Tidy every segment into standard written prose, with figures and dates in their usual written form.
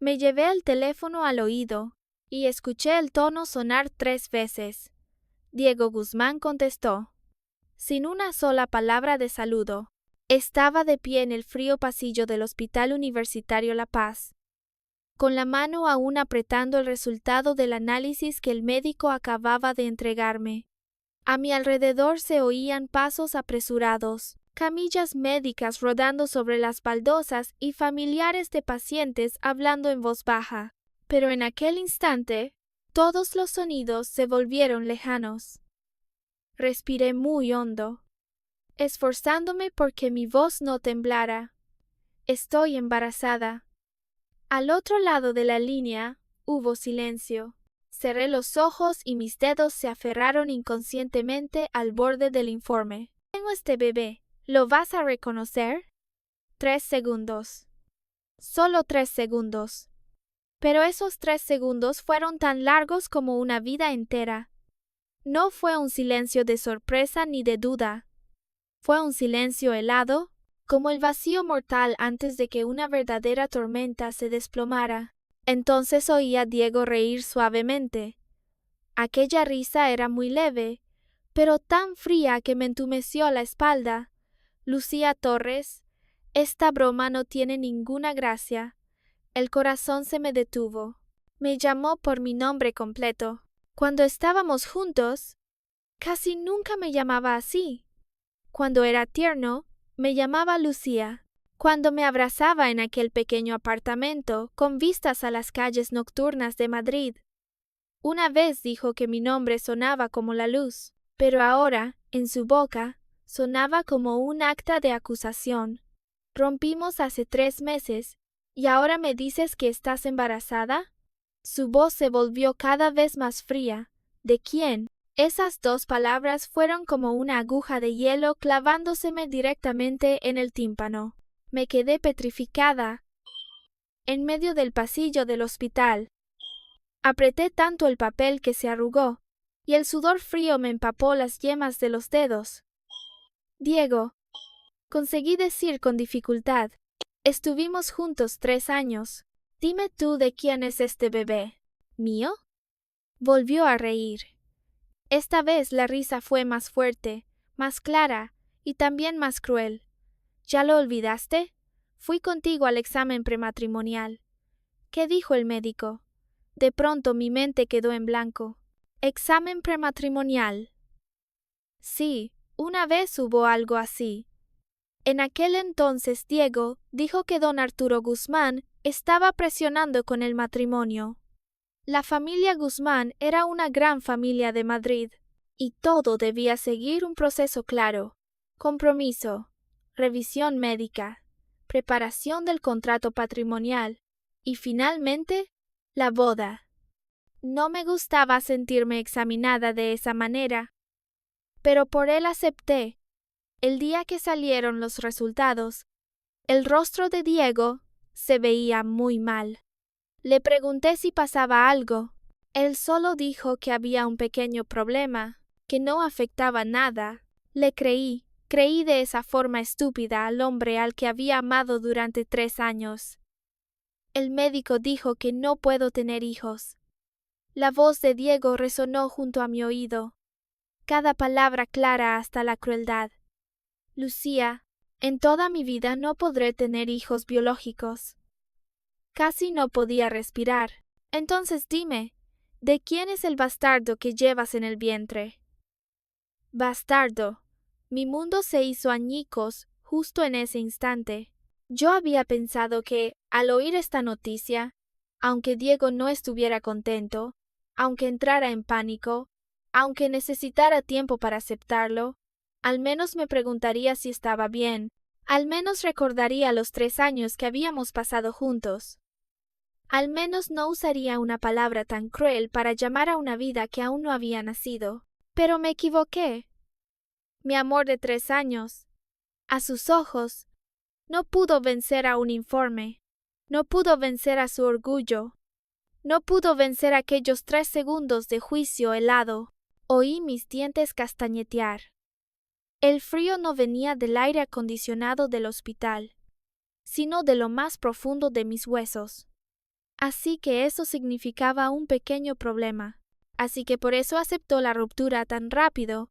Me llevé el teléfono al oído y escuché el tono sonar 3 veces. Diego Guzmán contestó, sin una sola palabra de saludo. Estaba de pie en el frío pasillo del Hospital Universitario La Paz, con la mano aún apretando el resultado del análisis que el médico acababa de entregarme. A mi alrededor se oían pasos apresurados, camillas médicas rodando sobre las baldosas y familiares de pacientes hablando en voz baja. Pero en aquel instante, todos los sonidos se volvieron lejanos. Respiré muy hondo, esforzándome porque mi voz no temblara. Estoy embarazada. Al otro lado de la línea hubo silencio. Cerré los ojos y mis dedos se aferraron inconscientemente al borde del informe. Tengo este bebé. ¿Lo vas a reconocer? 3 segundos. Solo 3 segundos. Pero esos 3 segundos fueron tan largos como una vida entera. No fue un silencio de sorpresa ni de duda. Fue un silencio helado, como el vacío mortal antes de que una verdadera tormenta se desplomara. Entonces oí a Diego reír suavemente. Aquella risa era muy leve, pero tan fría que me entumeció la espalda. Lucía Torres, esta broma no tiene ninguna gracia. El corazón se me detuvo. Me llamó por mi nombre completo. Cuando estábamos juntos, casi nunca me llamaba así. Cuando era tierno, me llamaba Lucía. Cuando me abrazaba en aquel pequeño apartamento con vistas a las calles nocturnas de Madrid. Una vez dijo que mi nombre sonaba como la luz, pero ahora, en su boca, sonaba como un acta de acusación. Rompimos hace 3 meses, ¿y ahora me dices que estás embarazada? Su voz se volvió cada vez más fría. ¿De quién? Esas 2 palabras fueron como una aguja de hielo clavándoseme directamente en el tímpano. Me quedé petrificada en medio del pasillo del hospital. Apreté tanto el papel que se arrugó, y el sudor frío me empapó las yemas de los dedos. Diego, conseguí decir con dificultad, estuvimos juntos 3 años. Dime tú de quién es este bebé. ¿Mío? Volvió a reír. Esta vez la risa fue más fuerte, más clara y también más cruel. ¿Ya lo olvidaste? Fui contigo al examen prematrimonial. ¿Qué dijo el médico? De pronto mi mente quedó en blanco. ¿Examen prematrimonial? Sí, una vez hubo algo así. En aquel entonces Diego dijo que don Arturo Guzmán estaba presionando con el matrimonio. La familia Guzmán era una gran familia de Madrid, y todo debía seguir un proceso claro. Compromiso, revisión médica, preparación del contrato patrimonial y finalmente la boda. No me gustaba sentirme examinada de esa manera, pero por él acepté. El día que salieron los resultados, el rostro de Diego se veía muy mal. Le pregunté si pasaba algo. Él solo dijo que había un pequeño problema, que no afectaba nada. Le creí de esa forma estúpida al hombre al que había amado durante 3 años. El médico dijo que no puedo tener hijos. La voz de Diego resonó junto a mi oído, cada palabra clara hasta la crueldad. Lucía, en toda mi vida no podré tener hijos biológicos. Casi no podía respirar. Entonces dime, ¿de quién es el bastardo que llevas en el vientre? Bastardo. Mi mundo se hizo añicos justo en ese instante. Yo había pensado que, al oír esta noticia, aunque Diego no estuviera contento, aunque entrara en pánico, aunque necesitara tiempo para aceptarlo, al menos me preguntaría si estaba bien, al menos recordaría los 3 años que habíamos pasado juntos. Al menos no usaría una palabra tan cruel para llamar a una vida que aún no había nacido. Pero me equivoqué. Mi amor de 3 años, a sus ojos, no pudo vencer a un informe, no pudo vencer a su orgullo, no pudo vencer aquellos 3 segundos de juicio helado. Oí mis dientes castañetear. El frío no venía del aire acondicionado del hospital, sino de lo más profundo de mis huesos. así que eso significaba un pequeño problema. Así que por eso aceptó la ruptura tan rápido,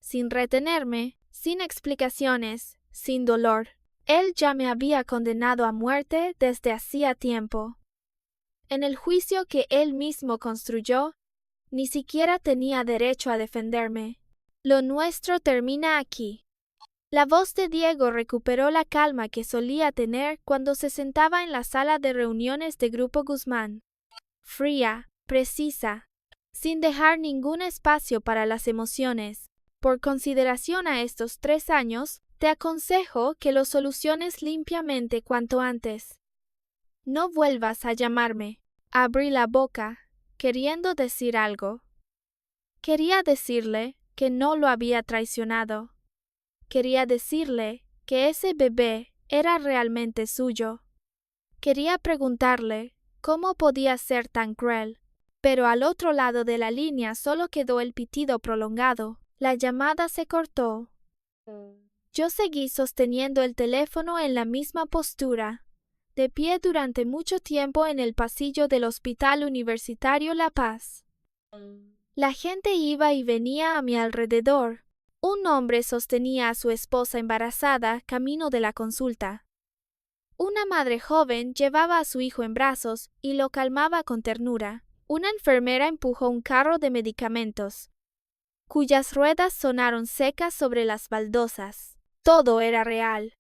sin retenerme, sin explicaciones, sin dolor. Él ya me había condenado a muerte desde hacía tiempo. En el juicio que él mismo construyó, ni siquiera tenía derecho a defenderme. Lo nuestro termina aquí. La voz de Diego recuperó la calma que solía tener cuando se sentaba en la sala de reuniones de Grupo Guzmán. Fría, precisa, sin dejar ningún espacio para las emociones. Por consideración a estos 3 años, te aconsejo que lo soluciones limpiamente cuanto antes. No vuelvas a llamarme. Abrí la boca, queriendo decir algo. Quería decirle que no lo había traicionado. Quería decirle que ese bebé era realmente suyo. Quería preguntarle cómo podía ser tan cruel, pero al otro lado de la línea solo quedó el pitido prolongado. La llamada se cortó. Yo seguí sosteniendo el teléfono en la misma postura, de pie durante mucho tiempo en el pasillo del Hospital Universitario La Paz. La gente iba y venía a mi alrededor. Un hombre sostenía a su esposa embarazada camino de la consulta. Una madre joven llevaba a su hijo en brazos y lo calmaba con ternura. Una enfermera empujó un carro de medicamentos, cuyas ruedas sonaron secas sobre las baldosas. Todo era real.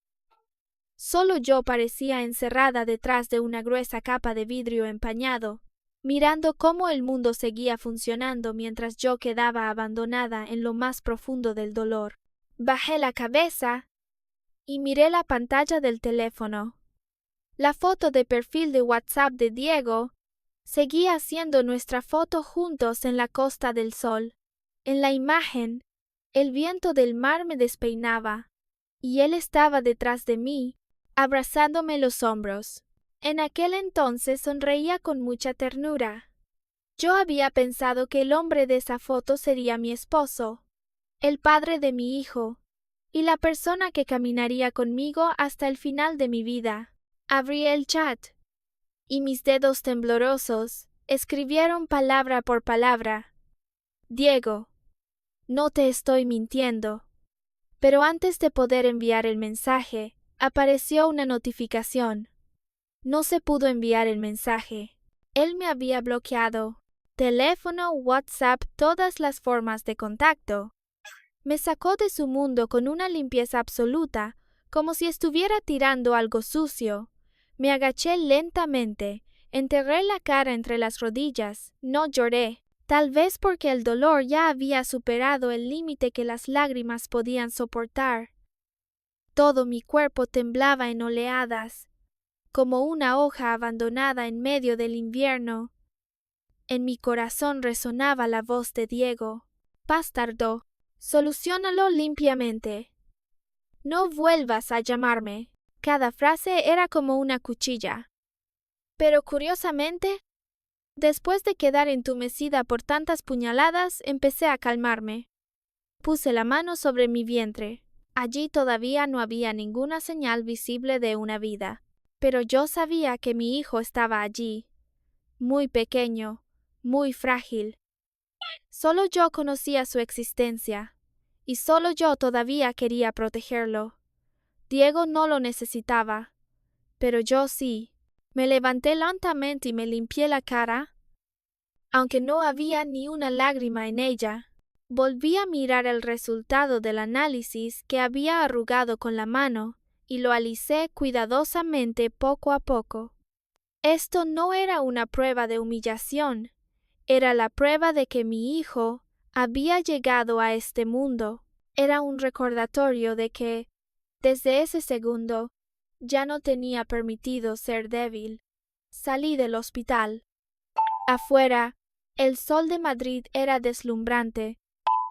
Solo yo parecía encerrada detrás de una gruesa capa de vidrio empañado, mirando cómo el mundo seguía funcionando mientras yo quedaba abandonada en lo más profundo del dolor. Bajé la cabeza y miré la pantalla del teléfono. La foto de perfil de WhatsApp de Diego seguía siendo nuestra foto juntos en la Costa del Sol. En la imagen, el viento del mar me despeinaba, y él estaba detrás de mí, abrazándome los hombros. En aquel entonces sonreía con mucha ternura. Yo había pensado que el hombre de esa foto sería mi esposo, el padre de mi hijo, y la persona que caminaría conmigo hasta el final de mi vida. Abrí el chat, y mis dedos temblorosos escribieron palabra por palabra. Diego, no te estoy mintiendo. Pero antes de poder enviar el mensaje, apareció una notificación. No se pudo enviar el mensaje. Él me había bloqueado. Teléfono, WhatsApp, todas las formas de contacto. Me sacó de su mundo con una limpieza absoluta, como si estuviera tirando algo sucio. Me agaché lentamente, enterré la cara entre las rodillas. No lloré, tal vez porque el dolor ya había superado el límite que las lágrimas podían soportar. Todo mi cuerpo temblaba en oleadas, como una hoja abandonada en medio del invierno. En mi corazón resonaba la voz de Diego. Bastardo, soluciónalo limpiamente. No vuelvas a llamarme. Cada frase era como una cuchilla. Pero curiosamente, después de quedar entumecida por tantas puñaladas, empecé a calmarme. Puse la mano sobre mi vientre. Allí todavía no había ninguna señal visible de una vida. Pero yo sabía que mi hijo estaba allí, muy pequeño, muy frágil. Solo yo conocía su existencia, y solo yo todavía quería protegerlo. Diego no lo necesitaba, pero yo sí. Me levanté lentamente y me limpié la cara, aunque no había ni una lágrima en ella. Volví a mirar el resultado del análisis que había arrugado con la mano y lo alisé cuidadosamente poco a poco. Esto no era una prueba de humillación, era la prueba de que mi hijo había llegado a este mundo. Era un recordatorio de que, desde ese segundo, ya no tenía permitido ser débil. Salí del hospital. Afuera, el sol de Madrid era deslumbrante,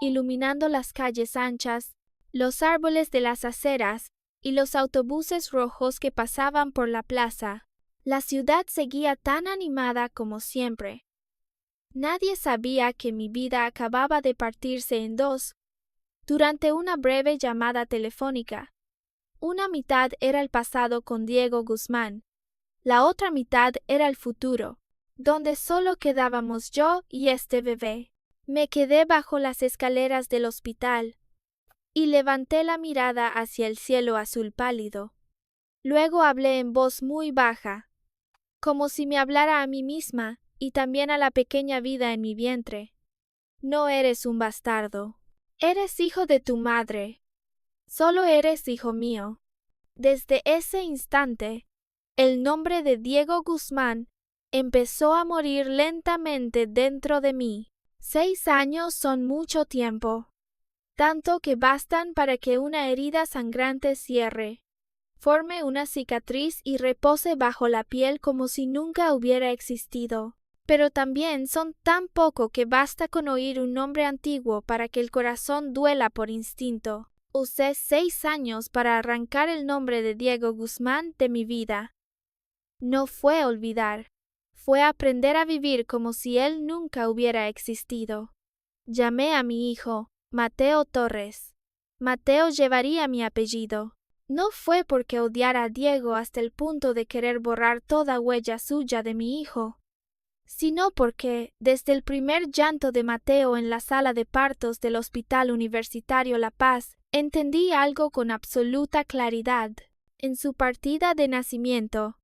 iluminando las calles anchas, los árboles de las aceras y los autobuses rojos que pasaban por la plaza. La ciudad seguía tan animada como siempre. Nadie sabía que mi vida acababa de partirse en dos durante una breve llamada telefónica. Una mitad era el pasado con Diego Guzmán, La otra mitad era el futuro, donde solo quedábamos yo y este bebé. Me quedé bajo las escaleras del hospital y levanté la mirada hacia el cielo azul pálido. Luego hablé en voz muy baja, como si me hablara a mí misma y también a la pequeña vida en mi vientre. No eres un bastardo. Eres hijo de tu madre. Solo eres hijo mío. Desde ese instante, el nombre de Diego Guzmán empezó a morir lentamente dentro de mí. 6 años son mucho tiempo, tanto que bastan para que una herida sangrante cierre, forme una cicatriz y repose bajo la piel como si nunca hubiera existido. Pero también son tan poco que basta con oír un nombre antiguo para que el corazón duela por instinto. Usé 6 años para arrancar el nombre de Diego Guzmán de mi vida. No fue olvidar, fue aprender a vivir como si él nunca hubiera existido. Llamé a mi hijo, Mateo Torres. Mateo llevaría mi apellido. No fue porque odiara a Diego hasta el punto de querer borrar toda huella suya de mi hijo, sino porque, desde el primer llanto de Mateo en la sala de partos del Hospital Universitario La Paz, entendí algo con absoluta claridad. En su partida de nacimiento,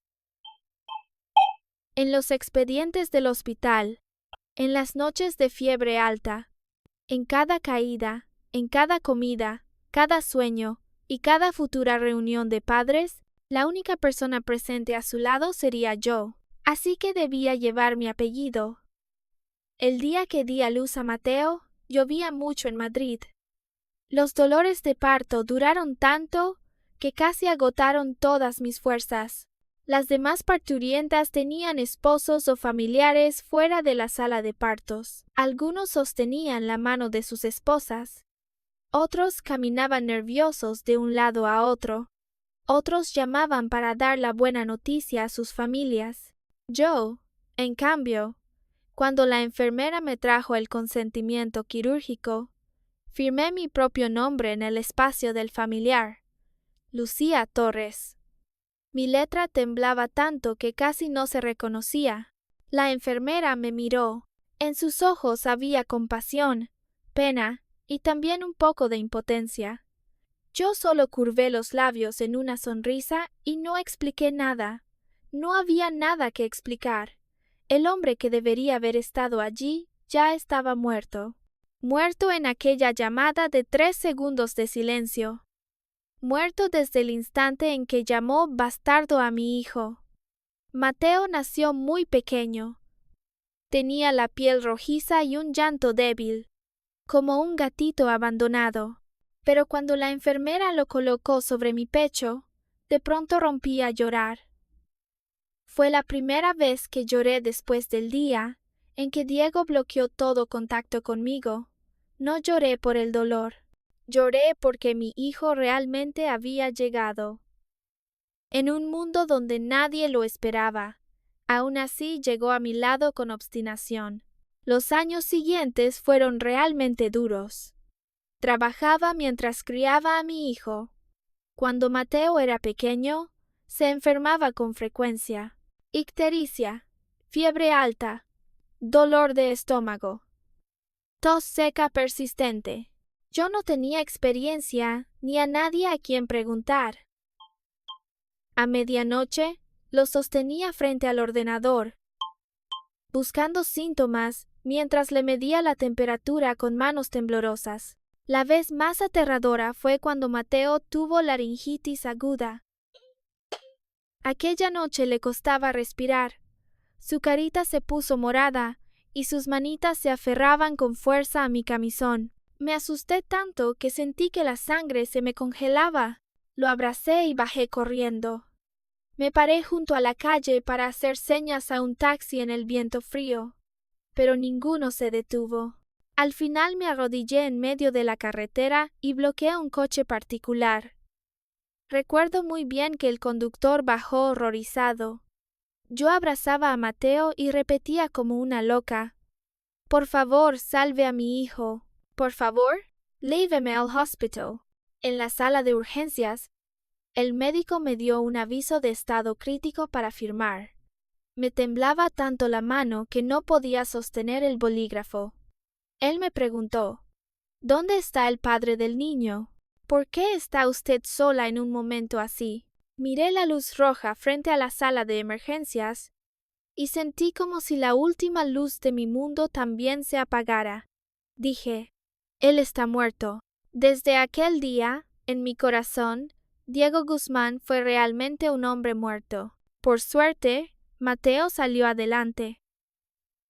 en los expedientes del hospital, en las noches de fiebre alta, en cada caída, en cada comida, cada sueño y cada futura reunión de padres, la única persona presente a su lado sería yo. Así que debía llevar mi apellido. El día que di a luz a Mateo, llovía mucho en Madrid. Los dolores de parto duraron tanto que casi agotaron todas mis fuerzas. Las demás parturientas tenían esposos o familiares fuera de la sala de partos. Algunos sostenían la mano de sus esposas. Otros caminaban nerviosos de un lado a otro. Otros llamaban para dar la buena noticia a sus familias. Yo, en cambio, cuando la enfermera me trajo el consentimiento quirúrgico, firmé mi propio nombre en el espacio del familiar, Lucía Torres. Mi letra temblaba tanto que casi no se reconocía. La enfermera me miró. En sus ojos había compasión, pena y también un poco de impotencia. Yo solo curvé los labios en una sonrisa y no expliqué nada. No había nada que explicar. El hombre que debería haber estado allí ya estaba muerto. Muerto en aquella llamada de 3 segundos de silencio. Muerto desde el instante en que llamó bastardo a mi hijo. Mateo nació muy pequeño. Tenía la piel rojiza y un llanto débil, como un gatito abandonado. Pero cuando la enfermera lo colocó sobre mi pecho, de pronto rompí a llorar. Fue la primera vez que lloré después del día en que Diego bloqueó todo contacto conmigo. No lloré por el dolor. Lloré porque mi hijo realmente había llegado. En un mundo donde nadie lo esperaba, aún así llegó a mi lado con obstinación. Los años siguientes fueron realmente duros. Trabajaba mientras criaba a mi hijo. Cuando Mateo era pequeño, se enfermaba con frecuencia. Ictericia, fiebre alta, dolor de estómago, tos seca persistente. Yo no tenía experiencia ni a nadie a quien preguntar. A medianoche, lo sostenía frente al ordenador, buscando síntomas mientras le medía la temperatura con manos temblorosas. La vez más aterradora fue cuando Mateo tuvo laringitis aguda. Aquella noche le costaba respirar. Su carita se puso morada y sus manitas se aferraban con fuerza a mi camisón. Me asusté tanto que sentí que la sangre se me congelaba. Lo abracé y bajé corriendo. Me paré junto a la calle para hacer señas a un taxi en el viento frío, pero ninguno se detuvo. Al final me arrodillé en medio de la carretera y bloqueé un coche particular. Recuerdo muy bien que el conductor bajó horrorizado. Yo abrazaba a Mateo y repetía como una loca: «Por favor, salve a mi hijo. Por favor, lléveme al hospital». En la sala de urgencias, El médico me dio un aviso de estado crítico para firmar. Me temblaba tanto la mano que no podía sostener el bolígrafo. Él me preguntó: ¿Dónde está el padre del niño? ¿Por qué está usted sola en un momento así? Miré la luz roja frente a la sala de emergencias y sentí como si la última luz de mi mundo también se apagara. Dije: él está muerto. Desde aquel día, en mi corazón, Diego Guzmán fue realmente un hombre muerto. Por suerte, Mateo salió adelante.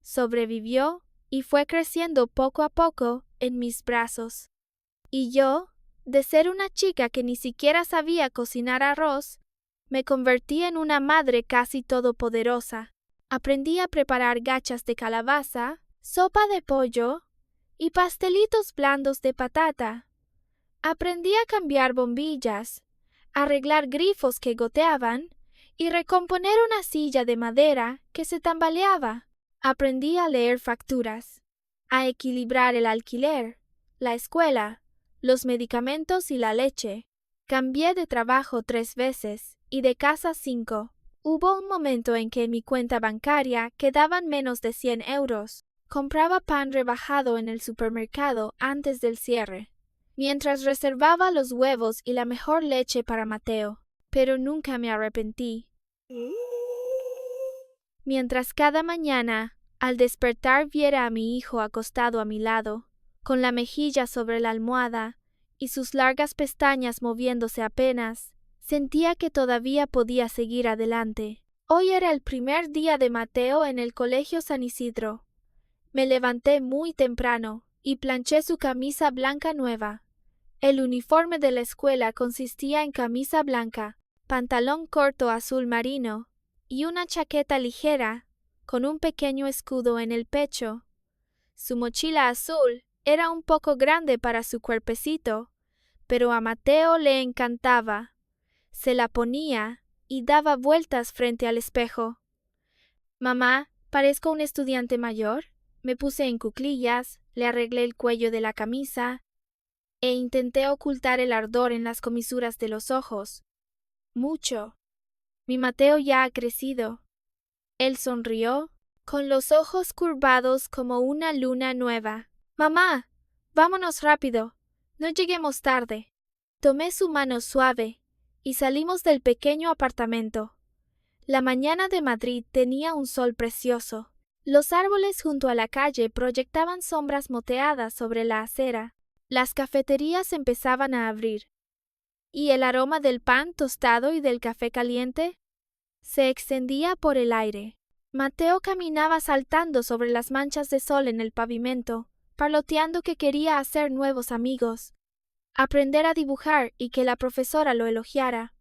Sobrevivió y fue creciendo poco a poco en mis brazos. Y yo, de ser una chica que ni siquiera sabía cocinar arroz, me convertí en una madre casi todopoderosa. Aprendí a preparar gachas de calabaza, sopa de pollo y pastelitos blandos de patata. Aprendí a cambiar bombillas, arreglar grifos que goteaban y recomponer una silla de madera que se tambaleaba. Aprendí a leer facturas, a equilibrar el alquiler, la escuela, los medicamentos y la leche. Cambié de trabajo 3 veces y de casa 5. Hubo un momento en que en mi cuenta bancaria quedaban menos de 100 euros. Compraba pan rebajado en el supermercado antes del cierre, mientras reservaba los huevos y la mejor leche para Mateo. Pero nunca me arrepentí. Mientras cada mañana, al despertar, viera a mi hijo acostado a mi lado, con la mejilla sobre la almohada y sus largas pestañas moviéndose apenas, sentía que todavía podía seguir adelante. Hoy era el primer día de Mateo en el Colegio San Isidro. Me levanté muy temprano y planché su camisa blanca nueva. El uniforme de la escuela consistía en camisa blanca, pantalón corto azul marino y una chaqueta ligera con un pequeño escudo en el pecho. Su mochila azul era un poco grande para su cuerpecito, pero a Mateo le encantaba. Se la ponía y daba vueltas frente al espejo. «Mamá, ¿parezco un estudiante mayor?» Me puse en cuclillas, le arreglé el cuello de la camisa e intenté ocultar el ardor en las comisuras de los ojos. Mucho. Mi Mateo ya ha crecido. Él sonrió, con los ojos curvados como una luna nueva. «Mamá, vámonos rápido. No lleguemos tarde». Tomé su mano suave y salimos del pequeño apartamento. La mañana de Madrid tenía un sol precioso. Los árboles junto a la calle proyectaban sombras moteadas sobre la acera. Las cafeterías empezaban a abrir, y el aroma del pan tostado y del café caliente se extendía por el aire. Mateo caminaba saltando sobre las manchas de sol en el pavimento, parloteando que quería hacer nuevos amigos, aprender a dibujar y que la profesora lo elogiara.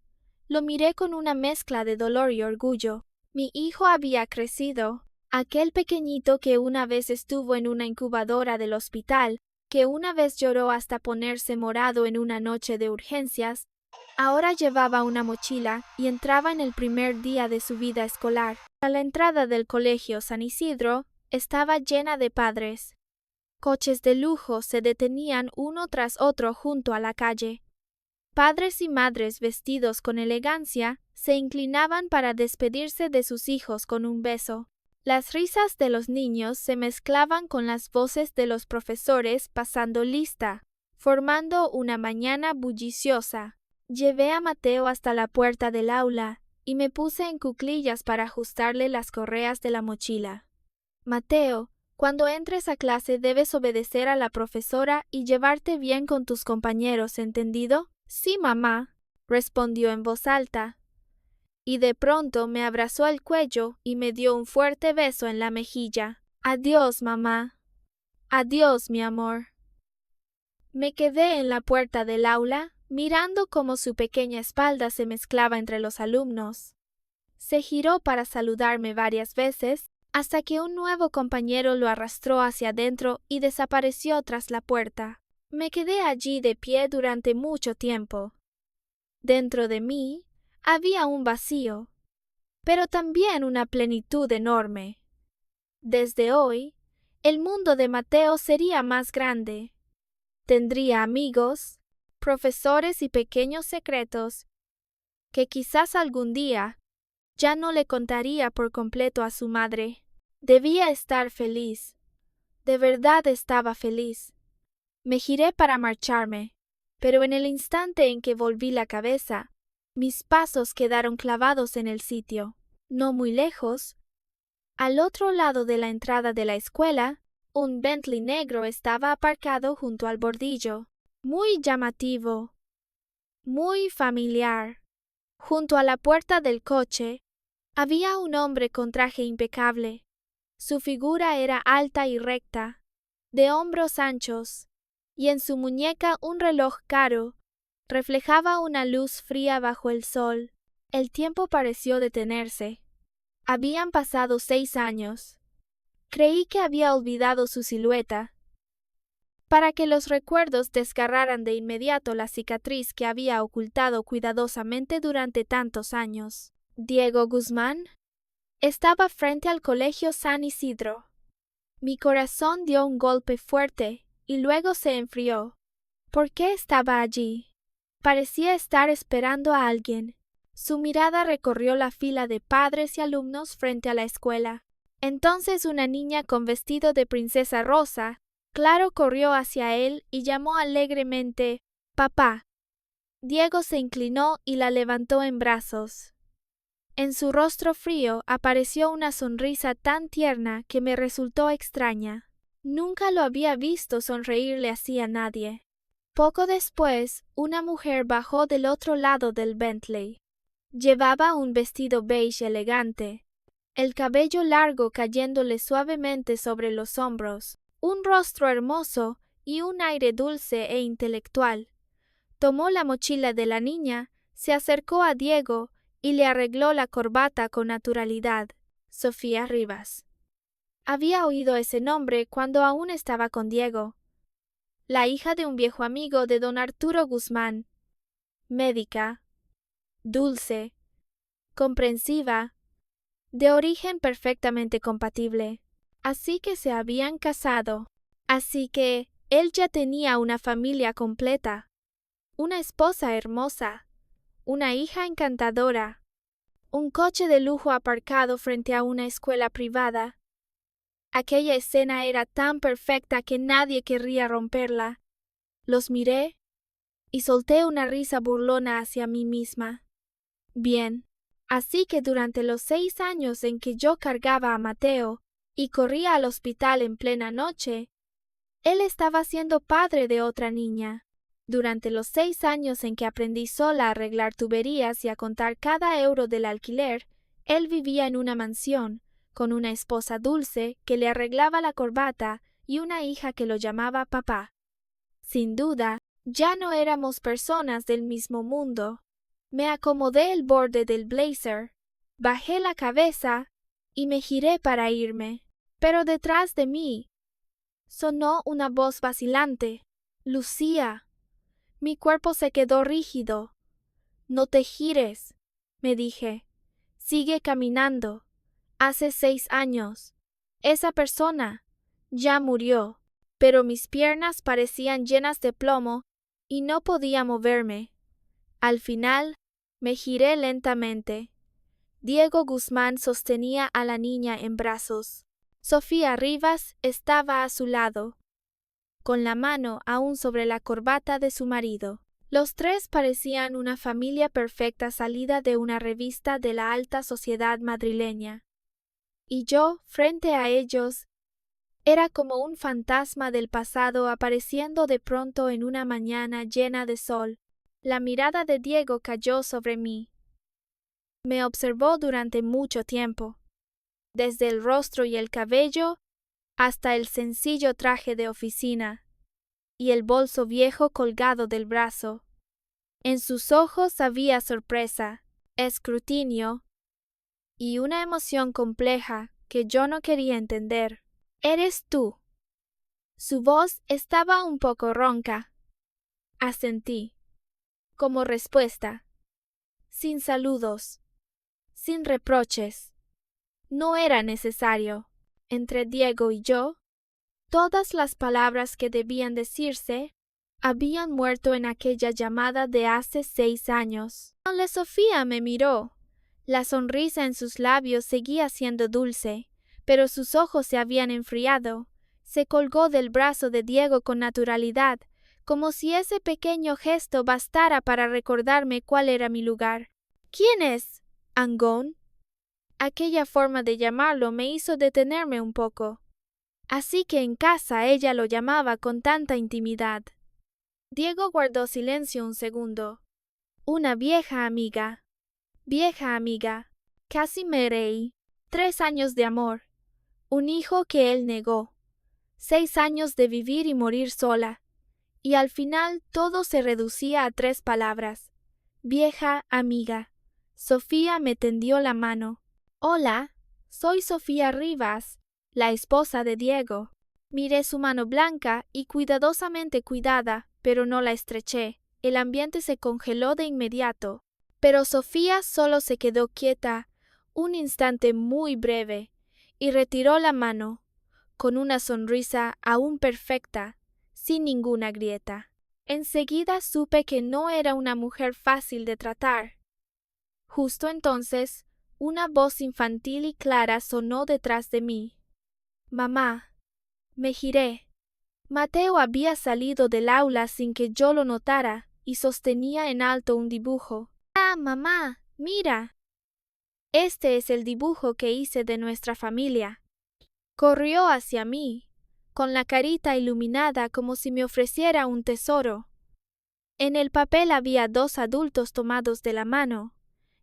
Lo miré con una mezcla de dolor y orgullo. Mi hijo había crecido. Aquel pequeñito que una vez estuvo en una incubadora del hospital, que una vez lloró hasta ponerse morado en una noche de urgencias, ahora llevaba una mochila y entraba en el primer día de su vida escolar. A la entrada del Colegio San Isidro estaba llena de padres. Coches de lujo se detenían uno tras otro junto a la calle. Padres y madres vestidos con elegancia se inclinaban para despedirse de sus hijos con un beso. Las risas de los niños se mezclaban con las voces de los profesores pasando lista, formando una mañana bulliciosa. Llevé a Mateo hasta la puerta del aula y me puse en cuclillas para ajustarle las correas de la mochila. «Mateo, cuando entres a clase debes obedecer a la profesora y llevarte bien con tus compañeros, ¿entendido?» «Sí, mamá», respondió en voz alta. Y de pronto me abrazó el cuello y me dio un fuerte beso en la mejilla. «Adiós, mamá. Adiós, mi amor». Me quedé en la puerta del aula, mirando cómo su pequeña espalda se mezclaba entre los alumnos. Se giró para saludarme varias veces, hasta que un nuevo compañero lo arrastró hacia adentro y desapareció tras la puerta. Me quedé allí de pie durante mucho tiempo. Dentro de mí había un vacío, pero también una plenitud enorme. Desde hoy, el mundo de Mateo sería más grande. Tendría amigos, profesores y pequeños secretos que quizás algún día ya no le contaría por completo a su madre. Debía estar feliz. De verdad estaba feliz. Me giré para marcharme, pero en el instante en que volví la cabeza, mis pasos quedaron clavados en el sitio. No muy lejos, al otro lado de la entrada de la escuela, un Bentley negro estaba aparcado junto al bordillo. Muy llamativo, muy familiar. Junto a la puerta del coche, había un hombre con traje impecable. Su figura era alta y recta, de hombros anchos, y en su muñeca un reloj caro reflejaba una luz fría bajo el sol. El tiempo pareció detenerse. Habían pasado 6 años. Creí que había olvidado su silueta, para que los recuerdos desgarraran de inmediato la cicatriz que había ocultado cuidadosamente durante tantos años. Diego Guzmán estaba frente al Colegio San Isidro. Mi corazón dio un golpe fuerte y luego se enfrió. ¿Por qué estaba allí? Parecía estar esperando a alguien. Su mirada recorrió la fila de padres y alumnos frente a la escuela. Entonces una niña con vestido de princesa rosa, claro, corrió hacia él y llamó alegremente: «¡Papá!». Diego se inclinó y la levantó en brazos. En su rostro frío apareció una sonrisa tan tierna que me resultó extraña. Nunca lo había visto sonreírle así a nadie. Poco después, una mujer bajó del otro lado del Bentley. Llevaba un vestido beige elegante, el cabello largo cayéndole suavemente sobre los hombros, un rostro hermoso y un aire dulce e intelectual. Tomó la mochila de la niña, se acercó a Diego y le arregló la corbata con naturalidad. Sofía Rivas. Había oído ese nombre cuando aún estaba con Diego. La hija de un viejo amigo de don Arturo Guzmán. Médica, dulce, comprensiva, de origen perfectamente compatible. Así que se habían casado. Así que él ya tenía una familia completa, una esposa hermosa, una hija encantadora, un coche de lujo aparcado frente a una escuela privada. Aquella escena era tan perfecta que nadie querría romperla. Los miré y solté una risa burlona hacia mí misma. Bien, así que durante los 6 años en que yo cargaba a Mateo y corría al hospital en plena noche, él estaba siendo padre de otra niña. Durante los 6 años en que aprendí sola a arreglar tuberías y a contar cada euro del alquiler, él vivía en una mansión, con una esposa dulce que le arreglaba la corbata y una hija que lo llamaba papá. Sin duda, ya no éramos personas del mismo mundo. Me acomodé el borde del blazer, bajé la cabeza y me giré para irme. Pero detrás de mí sonó una voz vacilante: «Lucía». Mi cuerpo se quedó rígido. «No te gires», me dije. «Sigue caminando. Hace 6 años. Esa persona ya murió». Pero mis piernas parecían llenas de plomo y no podía moverme. Al final, me giré lentamente. Diego Guzmán sostenía a la niña en brazos. Sofía Rivas estaba a su lado, con la mano aún sobre la corbata de su marido. Los tres parecían una familia perfecta salida de una revista de la alta sociedad madrileña. Y yo, frente a ellos, era como un fantasma del pasado apareciendo de pronto en una mañana llena de sol. La mirada de Diego cayó sobre mí. Me observó durante mucho tiempo, desde el rostro y el cabello hasta el sencillo traje de oficina y el bolso viejo colgado del brazo. En sus ojos había sorpresa, escrutinio y una emoción compleja que yo no quería entender. «¿Eres tú?». Su voz estaba un poco ronca. Asentí, como respuesta, sin saludos, sin reproches. No era necesario. Entre Diego y yo, todas las palabras que debían decirse habían muerto en aquella llamada de hace 6 años. La Sofía me miró. La sonrisa en sus labios seguía siendo dulce, pero sus ojos se habían enfriado. Se colgó del brazo de Diego con naturalidad, como si ese pequeño gesto bastara para recordarme cuál era mi lugar. ¿Quién es? ¿Angón? Aquella forma de llamarlo me hizo detenerme un poco. Así que en casa ella lo llamaba con tanta intimidad. Diego guardó silencio un segundo. Una vieja amiga. Vieja amiga. Casi me reí. 3 años de amor. Un hijo que él negó. 6 años de vivir y morir sola. Y al final todo se reducía a 3 palabras. Vieja amiga. Sofía me tendió la mano. Hola, soy Sofía Rivas, la esposa de Diego. Miré su mano blanca y cuidadosamente cuidada, pero no la estreché. El ambiente se congeló de inmediato. Pero Sofía solo se quedó quieta un instante muy breve y retiró la mano, con una sonrisa aún perfecta, sin ninguna grieta. Enseguida supe que no era una mujer fácil de tratar. Justo entonces, una voz infantil y clara sonó detrás de mí. Mamá. Me giré. Mateo había salido del aula sin que yo lo notara y sostenía en alto un dibujo. ¡Ah, mamá! ¡Mira! Este es el dibujo que hice de nuestra familia. Corrió hacia mí, con la carita iluminada como si me ofreciera un tesoro. En el papel había 2 adultos tomados de la mano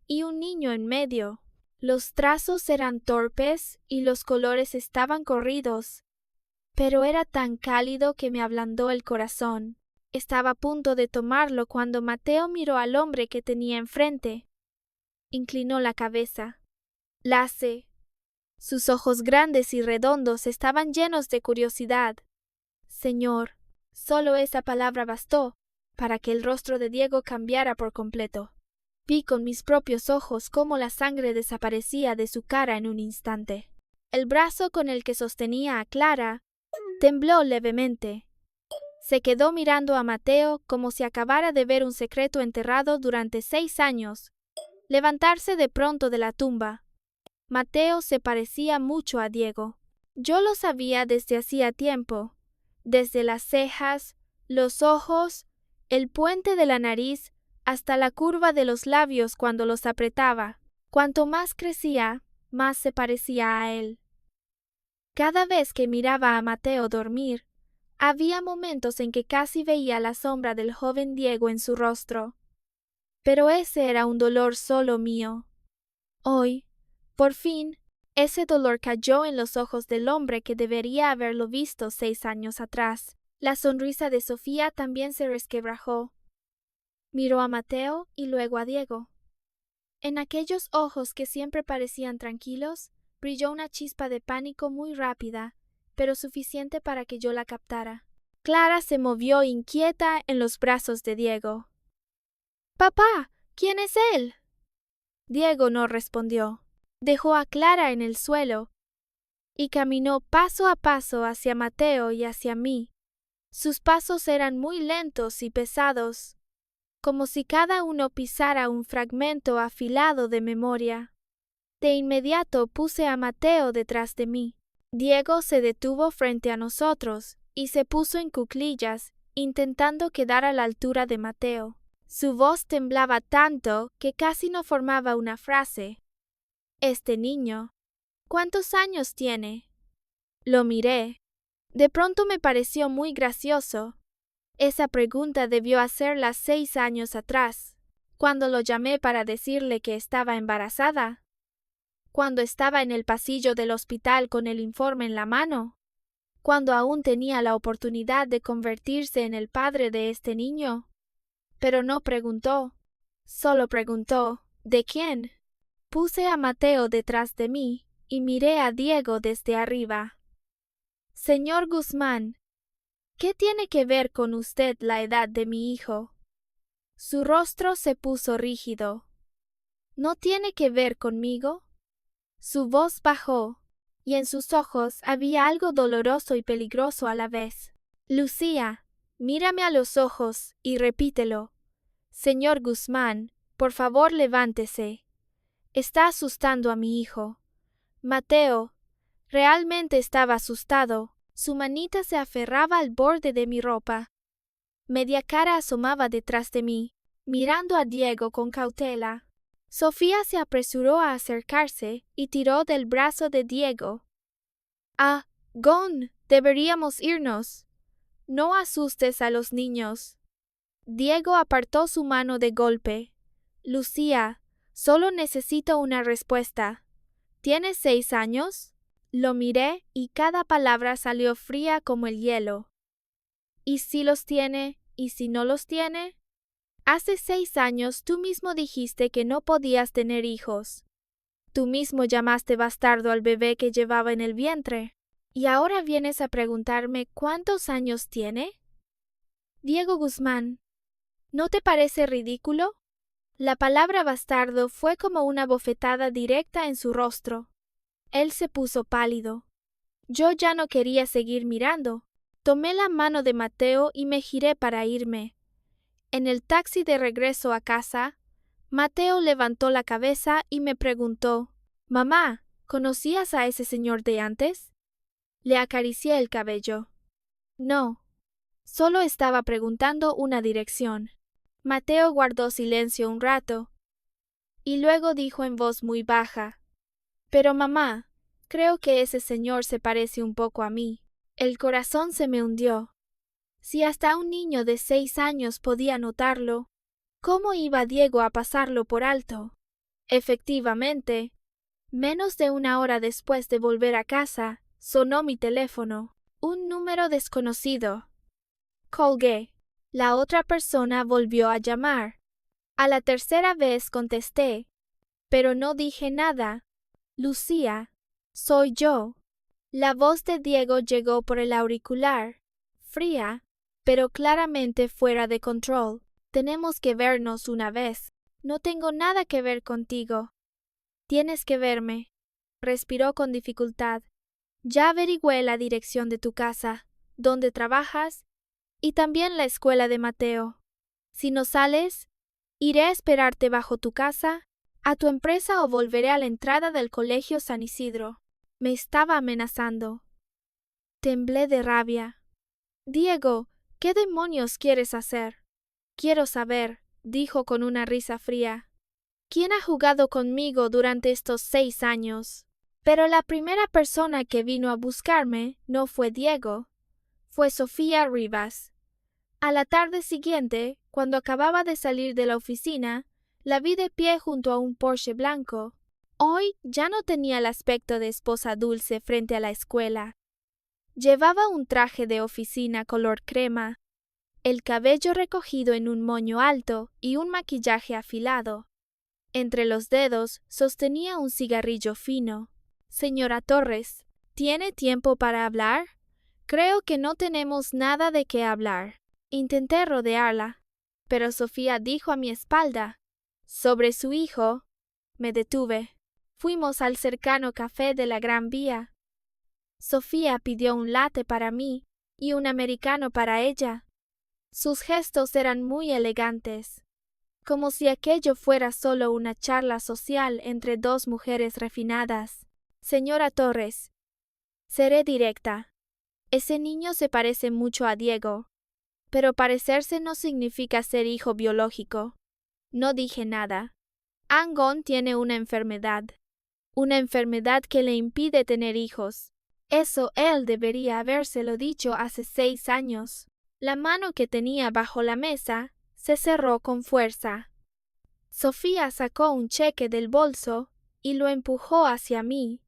y un niño en medio. Los trazos eran torpes y los colores estaban corridos, pero era tan cálido que me ablandó el corazón. Estaba a punto de tomarlo cuando Mateo miró al hombre que tenía enfrente. Inclinó la cabeza. Lace. Sus ojos grandes y redondos estaban llenos de curiosidad. Señor, solo esa palabra bastó para que el rostro de Diego cambiara por completo. Vi con mis propios ojos cómo la sangre desaparecía de su cara en un instante. El brazo con el que sostenía a Clara tembló levemente. Se quedó mirando a Mateo como si acabara de ver un secreto enterrado durante 6 años levantarse de pronto de la tumba. Mateo se parecía mucho a Diego. Yo lo sabía desde hacía tiempo, desde las cejas, los ojos, el puente de la nariz, hasta la curva de los labios cuando los apretaba. Cuanto más crecía, más se parecía a él. Cada vez que miraba a Mateo dormir, había momentos en que casi veía la sombra del joven Diego en su rostro. Pero ese era un dolor solo mío. Hoy, por fin, ese dolor cayó en los ojos del hombre que debería haberlo visto 6 años atrás. La sonrisa de Sofía también se resquebrajó. Miró a Mateo y luego a Diego. En aquellos ojos que siempre parecían tranquilos, brilló una chispa de pánico muy rápida, pero suficiente para que yo la captara. Clara se movió inquieta en los brazos de Diego. «Papá, ¿quién es él?» Diego no respondió. Dejó a Clara en el suelo y caminó paso a paso hacia Mateo y hacia mí. Sus pasos eran muy lentos y pesados, como si cada uno pisara un fragmento afilado de memoria. De inmediato puse a Mateo detrás de mí. Diego se detuvo frente a nosotros y se puso en cuclillas, intentando quedar a la altura de Mateo. Su voz temblaba tanto que casi no formaba una frase. «Este niño, ¿cuántos años tiene?» Lo miré. De pronto me pareció muy gracioso. Esa pregunta debió hacerla 6 años atrás, cuando lo llamé para decirle que estaba embarazada, cuando estaba en el pasillo del hospital con el informe en la mano, cuando aún tenía la oportunidad de convertirse en el padre de este niño. Pero no preguntó, solo preguntó, ¿de quién? Puse a Mateo detrás de mí y miré a Diego desde arriba. «Señor Guzmán, ¿qué tiene que ver con usted la edad de mi hijo?» Su rostro se puso rígido. «¿No tiene que ver conmigo?» Su voz bajó, y en sus ojos había algo doloroso y peligroso a la vez. «Lucía, Mírame a los ojos y repítelo. Señor Guzmán, por favor levántese. Está asustando a mi hijo. Mateo realmente estaba asustado. Su manita se aferraba al borde de mi ropa. Media cara asomaba detrás de mí, mirando a Diego con cautela. Sofía se apresuró a acercarse y tiró del brazo de Diego. Ah, Gon, deberíamos irnos. No asustes a los niños. Diego apartó su mano de golpe. Lucía, solo necesito una respuesta. ¿Tienes 6 años? Lo miré y cada palabra salió fría como el hielo. ¿Y si los tiene? ¿Y si no los tiene? Hace 6 años tú mismo dijiste que no podías tener hijos. Tú mismo llamaste bastardo al bebé que llevaba en el vientre. ¿Y ahora vienes a preguntarme cuántos años tiene? Diego Guzmán, ¿no te parece ridículo? La palabra bastardo fue como una bofetada directa en su rostro. Él se puso pálido. Yo ya no quería seguir mirando. Tomé la mano de Mateo y me giré para irme. En el taxi de regreso a casa, Mateo levantó la cabeza y me preguntó: «Mamá, ¿conocías a ese señor de antes?» Le acaricié el cabello. No, solo estaba preguntando una dirección. Mateo guardó silencio un rato, y luego dijo en voz muy baja: «Pero mamá, creo que ese señor se parece un poco a mí». El corazón se me hundió. Si hasta un niño de 6 años podía notarlo, ¿cómo iba Diego a pasarlo por alto? Efectivamente, menos de una hora después de volver a casa, sonó mi teléfono. Un número desconocido. Colgué. La otra persona volvió a llamar. A la tercera vez contesté, pero no dije nada. «Lucía, soy yo». La voz de Diego llegó por el auricular, fría, pero claramente fuera de control. «Tenemos que vernos una vez. No tengo nada que ver contigo. Tienes que verme». Respiró con dificultad. «Ya averigüé la dirección de tu casa, dónde trabajas y también la escuela de Mateo. Si no sales, iré a esperarte bajo tu casa, a tu empresa o volveré a la entrada del Colegio San Isidro». Me estaba amenazando. Temblé de rabia. «Diego, ¿qué demonios quieres hacer?» «Quiero saber», dijo con una risa fría, «quién ha jugado conmigo durante estos 6 años». Pero la primera persona que vino a buscarme no fue Diego, fue Sofía Rivas. A la tarde siguiente, cuando acababa de salir de la oficina, la vi de pie junto a un Porsche blanco. Hoy ya no tenía el aspecto de esposa dulce frente a la escuela. Llevaba un traje de oficina color crema, el cabello recogido en un moño alto y un maquillaje afilado. Entre los dedos sostenía un cigarrillo fino. «Señora Torres, ¿tiene tiempo para hablar?» «Creo que no tenemos nada de qué hablar». Intenté rodearla, pero Sofía dijo a mi espalda: «Sobre su hijo». Me detuve. Fuimos al cercano café de la Gran Vía. Sofía pidió un latte para mí y un americano para ella. Sus gestos eran muy elegantes, como si aquello fuera solo una charla social entre dos mujeres refinadas. «Señora Torres, seré directa. Ese niño se parece mucho a Diego, pero parecerse no significa ser hijo biológico». No dije nada. «Angon tiene una enfermedad que le impide tener hijos. Eso él debería habérselo dicho hace 6 años». La mano que tenía bajo la mesa se cerró con fuerza. Sofía sacó un cheque del bolso y lo empujó hacia mí.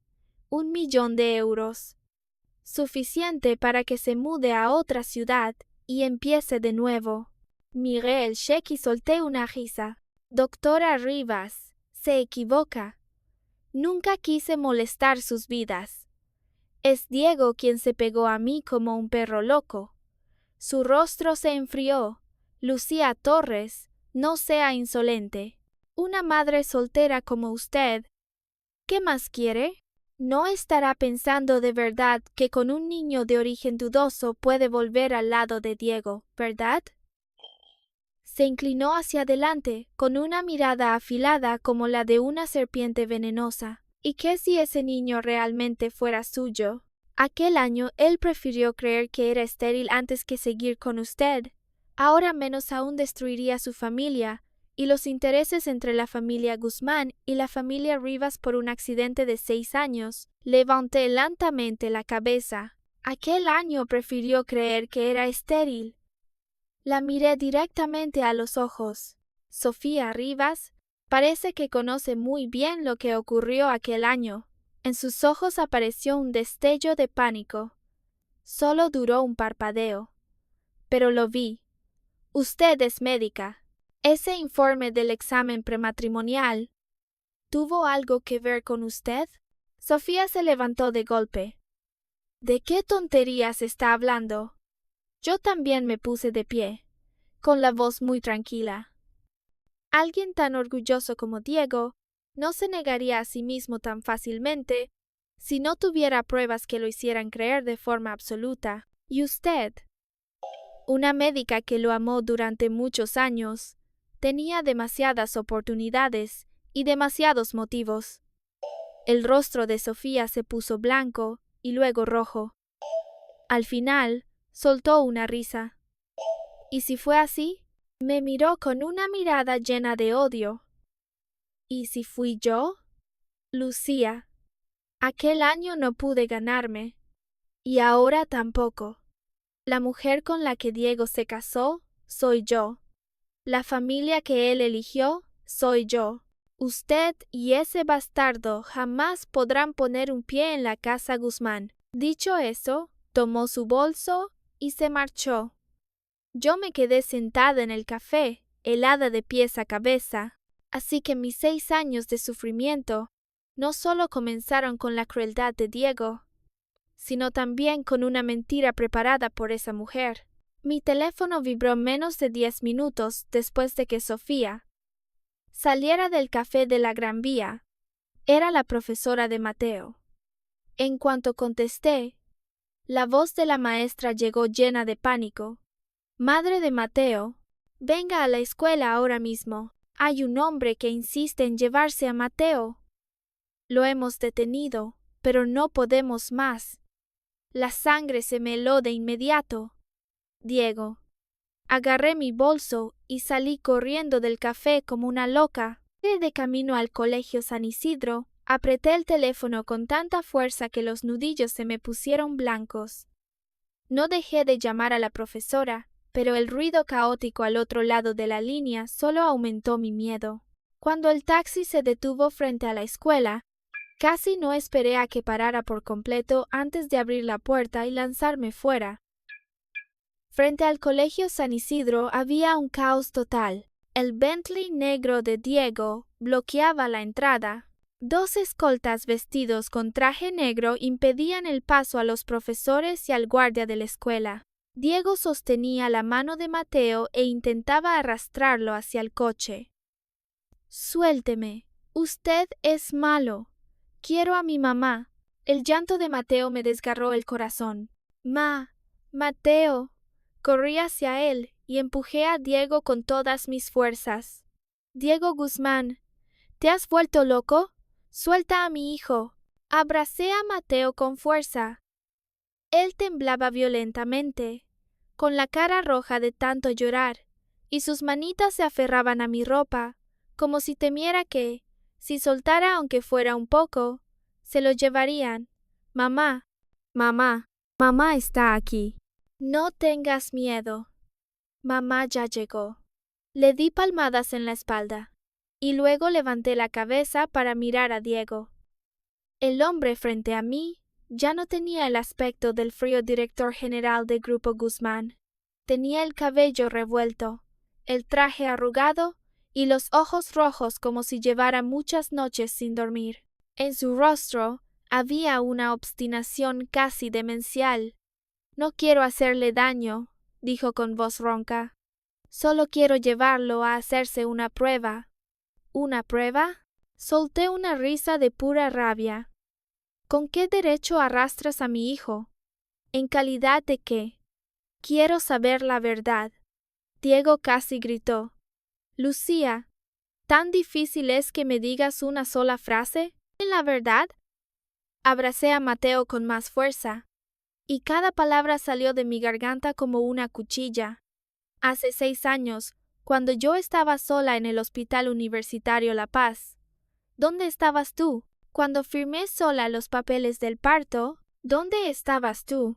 1 millón de euros. Suficiente para que se mude a otra ciudad y empiece de nuevo. Miré el cheque y solté una risa. «Doctora Rivas, se equivoca. Nunca quise molestar sus vidas. Es Diego quien se pegó a mí como un perro loco». Su rostro se enfrió. «Lucía Torres, no sea insolente. Una madre soltera como usted. ¿Qué más quiere?» No estará pensando de verdad que con un niño de origen dudoso puede volver al lado de Diego, ¿verdad? Se inclinó hacia adelante, con una mirada afilada como la de una serpiente venenosa. ¿Y qué si ese niño realmente fuera suyo? Aquel año él prefirió creer que era estéril antes que seguir con usted. Ahora menos aún destruiría su familia y los intereses entre la familia Guzmán y la familia Rivas por un accidente de 6 años. Levanté lentamente la cabeza. Aquel año prefirió creer que era estéril. La miré directamente a los ojos. Sofía Rivas parece que conoce muy bien lo que ocurrió aquel año. En sus ojos apareció un destello de pánico. Solo duró un parpadeo. Pero lo vi. Usted es médica. ¿Ese informe del examen prematrimonial tuvo algo que ver con usted? Sofía se levantó de golpe. ¿De qué tonterías está hablando? Yo también me puse de pie, con la voz muy tranquila. Alguien tan orgulloso como Diego no se negaría a sí mismo tan fácilmente si no tuviera pruebas que lo hicieran creer de forma absoluta. Y usted, una médica que lo amó durante muchos años, tenía demasiadas oportunidades y demasiados motivos. El rostro de Sofía se puso blanco y luego rojo. Al final, soltó una risa. ¿Y si fue así? Me miró con una mirada llena de odio. ¿Y si fui yo? Lucía, aquel año no pude ganarme. Y ahora tampoco. La mujer con la que Diego se casó, soy yo. La familia que él eligió, soy yo. Usted y ese bastardo jamás podrán poner un pie en la casa Guzmán. Dicho eso, tomó su bolso y se marchó. Yo me quedé sentada en el café, helada de pies a cabeza. Así que mis 6 años de sufrimiento no solo comenzaron con la crueldad de Diego, sino también con una mentira preparada por esa mujer. Mi teléfono vibró menos de 10 minutos después de que Sofía saliera del café de la Gran Vía. Era la profesora de Mateo. En cuanto contesté, la voz de la maestra llegó llena de pánico. Madre de Mateo, venga a la escuela ahora mismo. Hay un hombre que insiste en llevarse a Mateo. Lo hemos detenido, pero no podemos más. La sangre se me heló de inmediato. Diego. Agarré mi bolso y salí corriendo del café como una loca. De camino al colegio San Isidro, apreté el teléfono con tanta fuerza que los nudillos se me pusieron blancos. No dejé de llamar a la profesora, pero el ruido caótico al otro lado de la línea solo aumentó mi miedo. Cuando el taxi se detuvo frente a la escuela, casi no esperé a que parara por completo antes de abrir la puerta y lanzarme fuera. Frente al colegio San Isidro había un caos total. El Bentley negro de Diego bloqueaba la entrada. 2 escoltas vestidos con traje negro impedían el paso a los profesores y al guardia de la escuela. Diego sostenía la mano de Mateo e intentaba arrastrarlo hacia el coche. Suélteme. Usted es malo. Quiero a mi mamá. El llanto de Mateo me desgarró el corazón. Mateo. Corrí hacia él y empujé a Diego con todas mis fuerzas. Diego Guzmán, ¿te has vuelto loco? Suelta a mi hijo. Abracé a Mateo con fuerza. Él temblaba violentamente, con la cara roja de tanto llorar, y sus manitas se aferraban a mi ropa, como si temiera que, si soltara aunque fuera un poco, se lo llevarían. Mamá está aquí. No tengas miedo. Mamá ya llegó. Le di palmadas en la espalda, y luego levanté la cabeza para mirar a Diego. El hombre frente a mí ya no tenía el aspecto del frío director general del Grupo Guzmán. Tenía el cabello revuelto, el traje arrugado y los ojos rojos como si llevara muchas noches sin dormir. En su rostro había una obstinación casi demencial. No quiero hacerle daño, dijo con voz ronca. Solo quiero llevarlo a hacerse una prueba. ¿Una prueba? Solté una risa de pura rabia. ¿Con qué derecho arrastras a mi hijo? ¿En calidad de qué? Quiero saber la verdad. Diego casi gritó. Lucía, ¿tan difícil es que me digas una sola frase? ¿En la verdad? Abracé a Mateo con más fuerza, y cada palabra salió de mi garganta como una cuchilla. Hace 6 años, cuando yo estaba sola en el Hospital Universitario La Paz, ¿dónde estabas tú? Cuando firmé sola los papeles del parto, ¿dónde estabas tú?